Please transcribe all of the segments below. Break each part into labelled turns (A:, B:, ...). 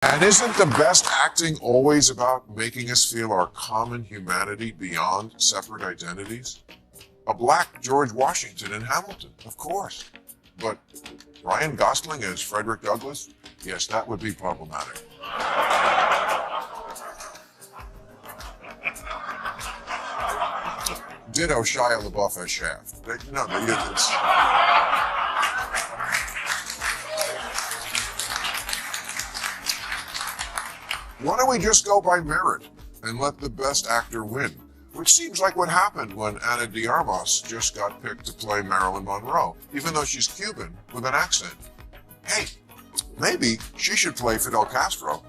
A: And isn't the best acting always about making us feel our common humanity beyond separate identities? A black George Washington in Hamilton, of course. But Ryan Gosling as Frederick Douglass? Yes, that would be problematic. Ditto Shia LaBeouf as Shaft. No, they get this. Why don't we just go by merit and let the best actor win? Which seems like what happened when Ana de Armas just got picked to play Marilyn Monroe, even though she's Cuban with an accent. Hey, maybe she should play Fidel Castro.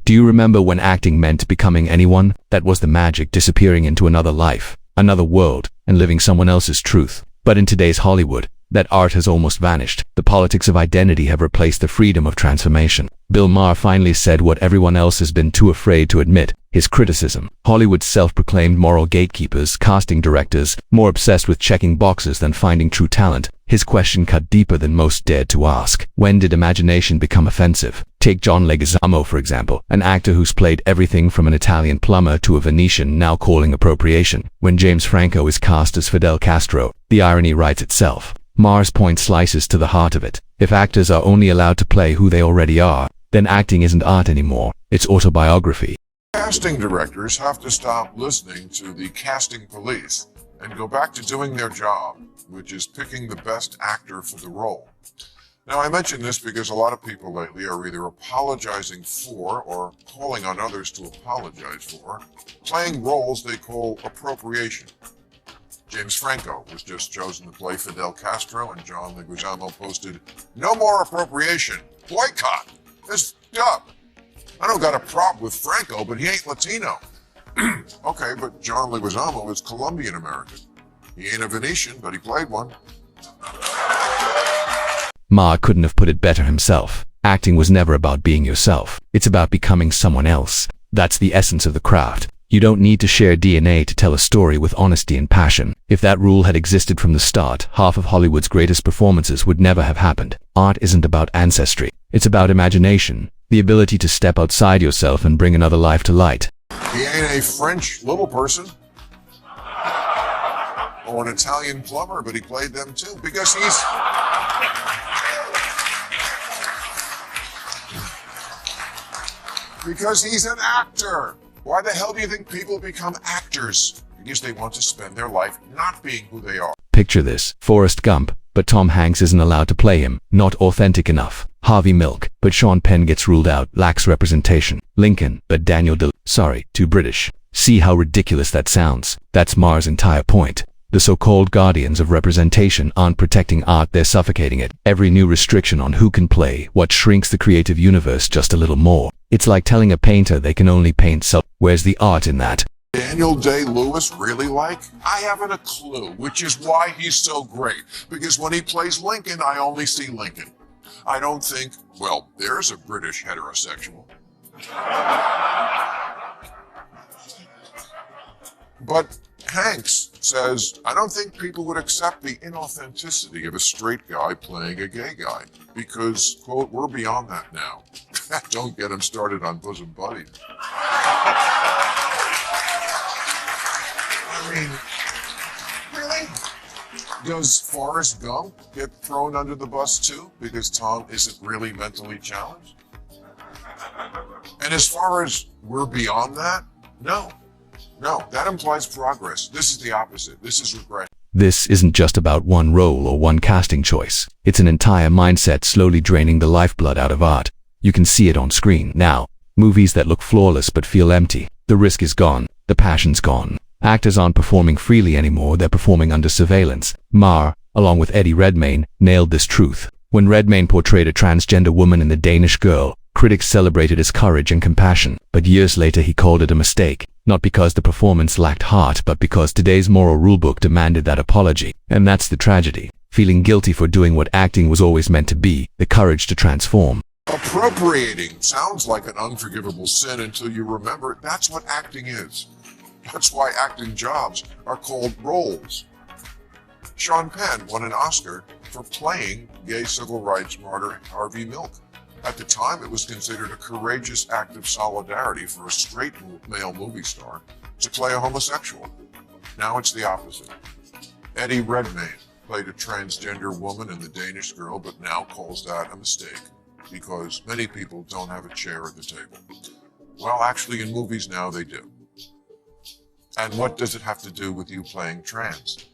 B: Do you remember when acting meant becoming anyone? That was the magic, disappearing into another life, another world, and living someone else's truth. But in today's Hollywood, that art has almost vanished. The politics of identity have replaced the freedom of transformation. Bill Maher finally said what everyone else has been too afraid to admit: his criticism. Hollywood's self-proclaimed moral gatekeepers, casting directors, more obsessed with checking boxes than finding true talent. His question cut deeper than most dared to ask. When did imagination become offensive? Take John Leguizamo, for example, an actor who's played everything from an Italian plumber to a Venetian, now calling appropriation. When James Franco is cast as Fidel Castro, the irony writes itself. Maher's point slices to the heart of it. If actors are only allowed to play who they already are, then acting isn't art anymore, it's autobiography.
A: Casting directors have to stop listening to the casting police and go back to doing their job, which is picking the best actor for the role. Now, I mention this because a lot of people lately are either apologizing for or calling on others to apologize for playing roles they call appropriation. James Franco was just chosen to play Fidel Castro, and John Leguizamo posted, "No more appropriation. Boycott. It's up. I don't got a problem with Franco, but he ain't Latino." Okay, but John Leguizamo is Colombian American. He ain't a Venetian, but he played one.
B: Maher couldn't have put it better himself. Acting was never about being yourself. It's about becoming someone else. That's the essence of the craft. You don't need to share DNA to tell a story with honesty and passion. If that rule had existed from the start, half of Hollywood's greatest performances would never have happened. Art isn't about ancestry. It's about imagination, the ability to step outside yourself and bring another life to light.
A: He ain't a French little person or an Italian plumber, but he played them too because he's an actor. Why the hell do you think people become actors? Because they want to spend their life not being who they are.
B: Picture this: Forrest Gump, but Tom Hanks isn't allowed to play him. Not authentic enough. Harvey Milk, but Sean Penn gets ruled out. Lacks representation. Lincoln, but too British. See how ridiculous that sounds? That's Maher's entire point. The so-called guardians of representation aren't protecting art, they're suffocating it. Every new restriction on who can play what shrinks the creative universe just a little more. It's like telling a painter they can only paint self. Where's the art in that?
A: Daniel Day-Lewis really like? I haven't a clue, which is why he's so great. Because when he plays Lincoln, I only see Lincoln. I don't think, well, there's a British heterosexual. But Hanks says, I don't think people would accept the inauthenticity of a straight guy playing a gay guy because, quote, we're beyond that now. Don't get him started on bosom buddies. I mean, really? Does Forrest Gump get thrown under the bus too because Tom isn't really mentally challenged? And as far as we're beyond that, no, that implies progress. This is the opposite. This is regression.
B: This isn't just about one role or one casting choice. It's an entire mindset slowly draining the lifeblood out of art. You can see it on screen now. Movies that look flawless but feel empty. The risk is gone. The passion's gone. Actors aren't performing freely anymore, they're performing under surveillance. Maher, along with Eddie Redmayne, nailed this truth. When Redmayne portrayed a transgender woman in The Danish Girl, critics celebrated his courage and compassion, but years later he called it a mistake. Not because the performance lacked heart, but because today's moral rulebook demanded that apology. And that's the tragedy. Feeling guilty for doing what acting was always meant to be, the courage to transform.
A: Appropriating sounds like an unforgivable sin until you remember that's what acting is. That's why acting jobs are called roles. Sean Penn won an Oscar for playing gay civil rights martyr Harvey Milk. At the time, it was considered a courageous act of solidarity for a straight male movie star to play a homosexual. Now it's the opposite. Eddie Redmayne played a transgender woman in The Danish Girl, but now calls that a mistake because many people don't have a chair at the table. Well, actually, in movies now they do. And what does it have to do with you playing trans?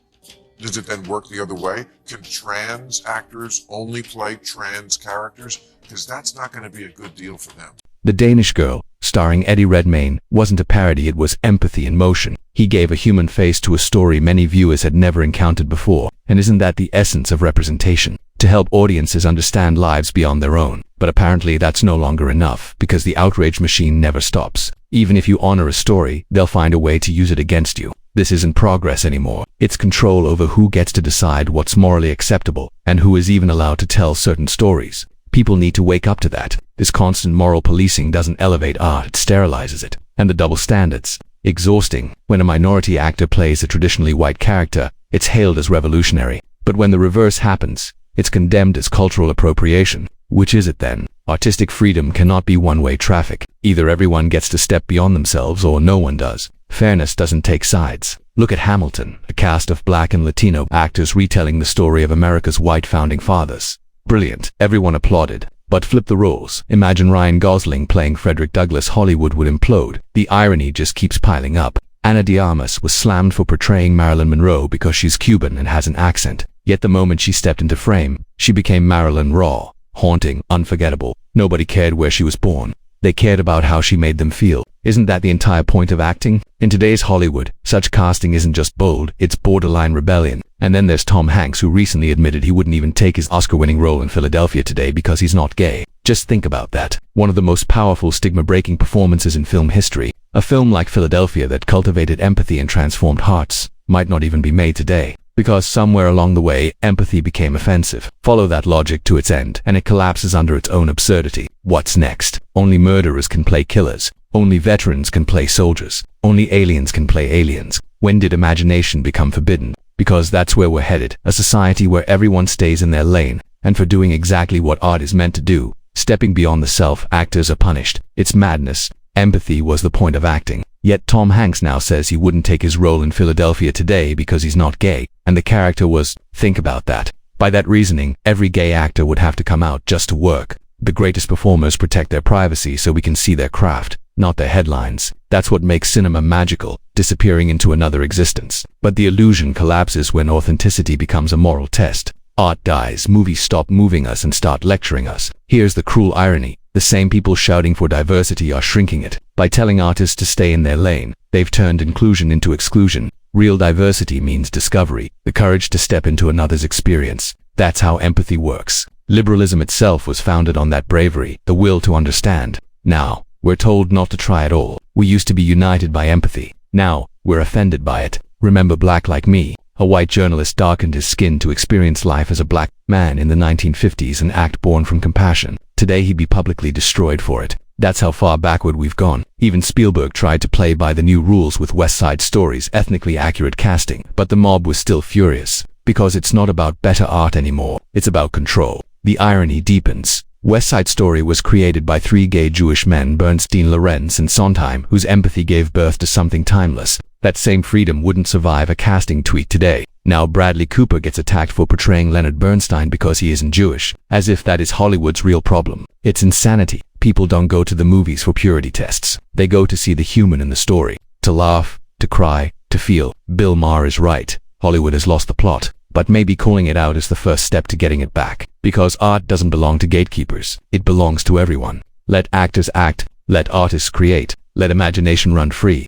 A: Does it then work the other way? Can trans actors only play trans characters? Because that's not going to be a good deal for them.
B: The Danish Girl, starring Eddie Redmayne, wasn't a parody, it was empathy in motion. He gave a human face to a story many viewers had never encountered before. And isn't that the essence of representation? To help audiences understand lives beyond their own. But apparently that's no longer enough, because the outrage machine never stops. Even if you honor a story, they'll find a way to use it against you. This isn't progress anymore. It's control over who gets to decide what's morally acceptable, and who is even allowed to tell certain stories. People need to wake up to that. This constant moral policing doesn't elevate art, it sterilizes it. And the double standards. Exhausting. When a minority actor plays a traditionally white character, it's hailed as revolutionary. But when the reverse happens, it's condemned as cultural appropriation. Which is it then? Artistic freedom cannot be one-way traffic. Either everyone gets to step beyond themselves or no one does. Fairness doesn't take sides. Look at Hamilton, a cast of black and Latino actors retelling the story of America's white founding fathers. Brilliant. Everyone applauded. But flip the roles. Imagine Ryan Gosling playing Frederick Douglass. Hollywood would implode. The irony just keeps piling up. Ana de Armas was slammed for portraying Marilyn Monroe because she's Cuban and has an accent. Yet the moment she stepped into frame, she became Marilyn Raw. Haunting, unforgettable. Nobody cared where she was born. They cared about how she made them feel. Isn't that the entire point of acting? In today's Hollywood, such casting isn't just bold, it's borderline rebellion. And then there's Tom Hanks, who recently admitted he wouldn't even take his Oscar-winning role in Philadelphia today because he's not gay. Just think about that. One of the most powerful stigma-breaking performances in film history. A film like Philadelphia that cultivated empathy and transformed hearts might not even be made today. Because somewhere along the way, empathy became offensive. Follow that logic to its end, and it collapses under its own absurdity. What's next? Only murderers can play killers. Only veterans can play soldiers. Only aliens can play aliens. When did imagination become forbidden? Because that's where we're headed. A society where everyone stays in their lane, and for doing exactly what art is meant to do, stepping beyond the self, actors are punished. It's madness. Empathy was the point of acting. Yet Tom Hanks now says he wouldn't take his role in Philadelphia today because he's not gay, and the character was, think about that. By that reasoning, every gay actor would have to come out just to work. The greatest performers protect their privacy so we can see their craft, not their headlines. That's what makes cinema magical, disappearing into another existence. But the illusion collapses when authenticity becomes a moral test. Art dies, movies stop moving us and start lecturing us. Here's the cruel irony. The same people shouting for diversity are shrinking it. By telling artists to stay in their lane, they've turned inclusion into exclusion. Real diversity means discovery, the courage to step into another's experience. That's how empathy works. Liberalism itself was founded on that bravery, the will to understand. Now, we're told not to try at all. We used to be united by empathy. Now, we're offended by it. Remember Black Like Me? A white journalist darkened his skin to experience life as a black man in the 1950s, an act born from compassion. Today he'd be publicly destroyed for it. That's how far backward we've gone. Even Spielberg tried to play by the new rules with West Side Story's ethnically accurate casting, but the mob was still furious. Because it's not about better art anymore, it's about control. The irony deepens. West Side Story was created by three gay Jewish men, Bernstein, Lawrence, and Sondheim, whose empathy gave birth to something timeless. That same freedom wouldn't survive a casting tweak today. Now Bradley Cooper gets attacked for portraying Leonard Bernstein because he isn't Jewish, as if that is Hollywood's real problem. It's insanity. People don't go to the movies for purity tests. They go to see the human in the story. To laugh, to cry, to feel. Bill Maher is right. Hollywood has lost the plot. But maybe calling it out is the first step to getting it back. Because art doesn't belong to gatekeepers. It belongs to everyone. Let actors act. Let artists create. Let imagination run free.